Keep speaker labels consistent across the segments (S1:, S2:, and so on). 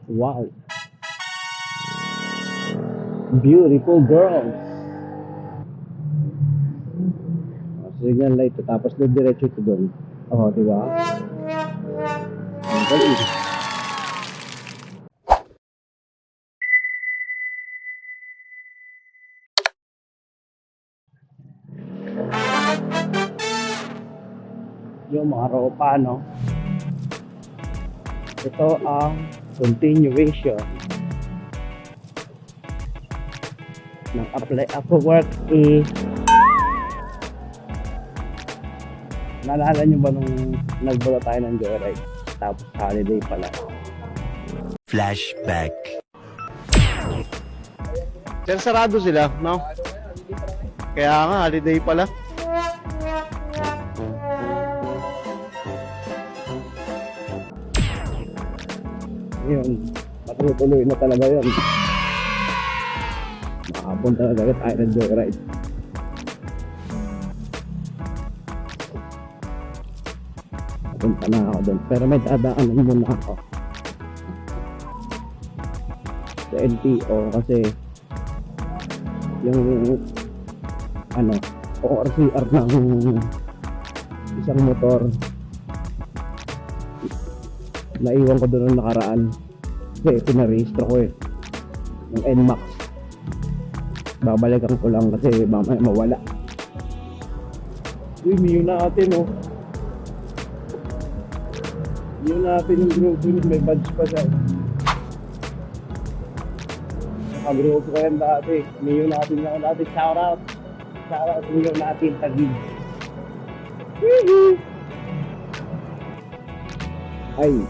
S1: Wow. Beautiful girls. Signal light to, tapos diretso ito doon. Oh, di ba? Ang galing. Yung mga ropa, no? Ito ang continuation ng apply ako work naalala nyo ba nung nagbala tayo ng joyride tapos holiday pala?
S2: Flashback.
S1: Sir, sarado sila, no? Kaya nga, holiday pala. Yun, matutuloy na talaga yun. Makapunta na talaga tayo ng joyride. Punta na ako doon. Pero may dadaanan muna ako sa LTO kasi yung ORCR ng isang motor naiwan ko doon nung nakaraan kasi pinarehistro ko yung NMAX. Babalikan ko lang kasi mamaya mawala. Uy, miyo natin yun natin yung group yun, may badge pa siya. Nakagroup ko yan dati. Mayo natin ako dati. Shoutout mayo natin Taguig. Ay,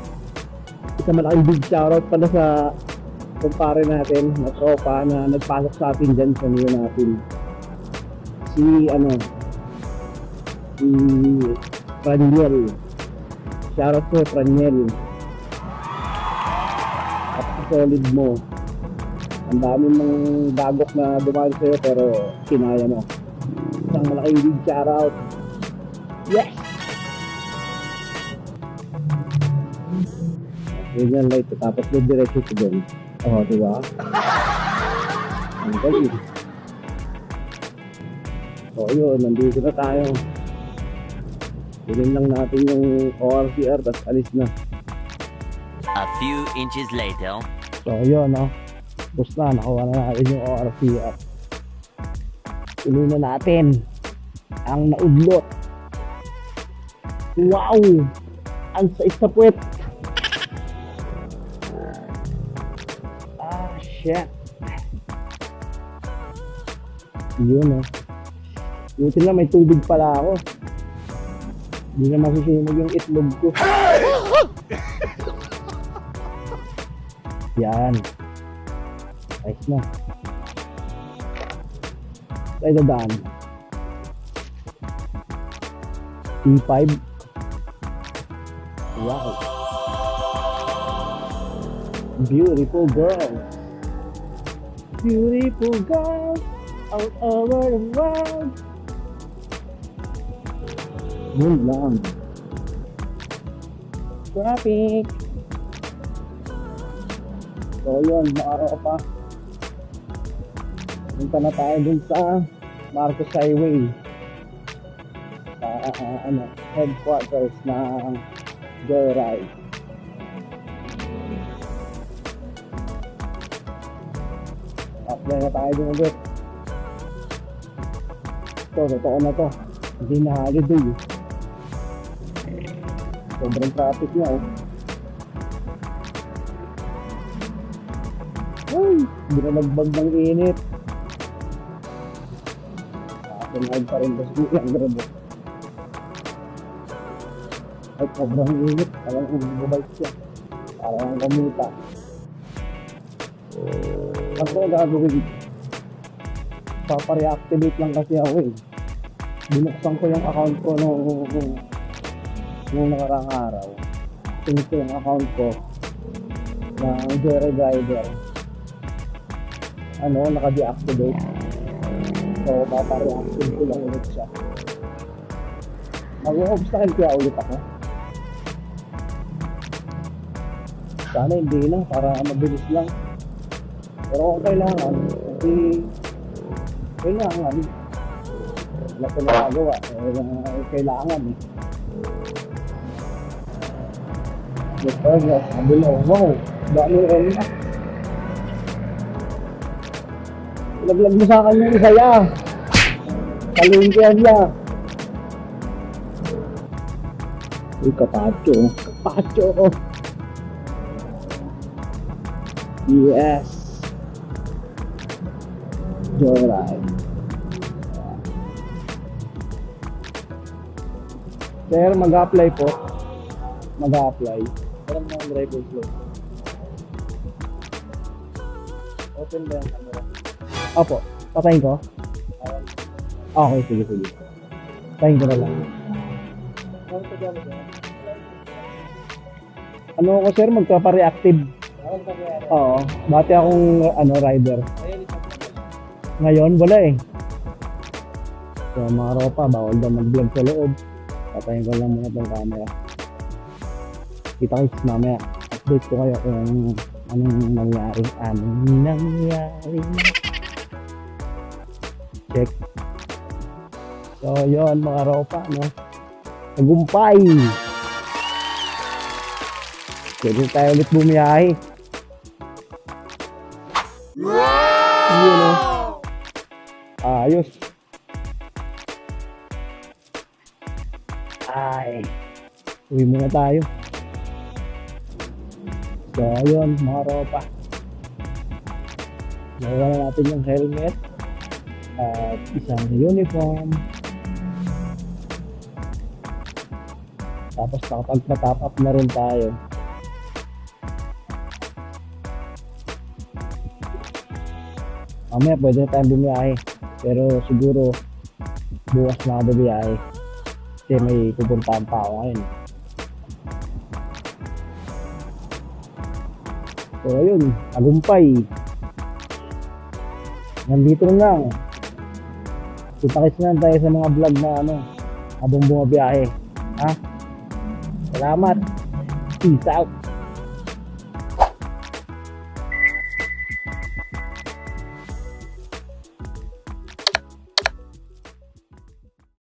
S1: isa malaking big shoutout pala sa kumpare natin na tropa na nagpasok sa atin dyan sa mayo natin. Si Raniel. Shoutout ko, Raniel. At solid mo. Ang dami ng dagok na dumaan sa'yo pero kinaya mo. Isang malaking big shoutout. Yes! Signal light to, tapos diretso ito doon. Oh, di ba? Ang galing. So yun, nandito na tayo. Bilhin lang natin yung ORCR, tapos alis na.
S2: A few inches later.
S1: So yun, basta nakuha na natin yung ORCR. Bilhin na natin ang naudlot. Wow! Ang sais sa puwet. Shit. Yun, buti na may tubig pala ako. Hindi na masusunog yung itlog ko. Yan. Ayos na. Tayo dadaan. T5. Wow. Beautiful girl. Beautiful girls all over the world. Yun lang. Traffic. So yun, maaraw pa. Punta na tayo dun sa Marcos Highway. Sa headquarters ng Joyride. Apply na tayo dun ulit. Totoo na to. Hindi na holiday. Sobrang traffic niya Ay, hindi na nagbag ng init. Nakapinahid pa rin kasi yung grabo. Ay, sobrang init. Parang bubalik siya. Parang kamita. Ang ko gagawin, papareactivate lang kasi ako Binuksan ko yung account ko nung nakarang araw. Pinis ko yung account ko ng Joyride Rider. Naka-deactivate. So, papareactivate ko lang ulit siya. Mag-obstacle kaya ulit ako. Sana hindi na, para mabilis lang. Pero kung kailangan, hindi kailangan. Wala ko nagagawa. Kailangan eh. Sabi na, wow, dami rin na. Laglag mo sa akin yung isaya. Kalingkihan niya. Uy, kapacho. Kapacho. Yes. Joyride. Sir, mag-apply po. Mag-apply. Parang mga driver's license. Open ba yung camera? Opo. Patayin ko? Okay, sige. Patayin ko na lang. Ano ako sir? Magpapa-reactive. Oo. Dati akong rider. Ngayon, wala eh. So, mga ropa, bawal daw mag-vlog sa loob. Patayin ko lang muna itong camera. Kita kayo mamaya. Update ko kayo kung anong nangyari. Check. So, yun mga ropa, no? Tagumpay! Pwede tayo ulit bumiyahe. Yun, no? Ayos. Ay. Uwi muna tayo. So, ayun, mga ropa. Nakuha na natin yung helmet at isang uniform. Tapos nakapagpa-top up na rin tayo. Mamaya pwede na tayong bumiyahe. Pero siguro bukas na ako bumiyahe. Kasi may pupuntahan pa ako ngayon. So ayun, tagumpay. Nandito na lang. Kita-kits na tayo sa mga vlog na habang bumabiyahe. Ha? Salamat. Peace out.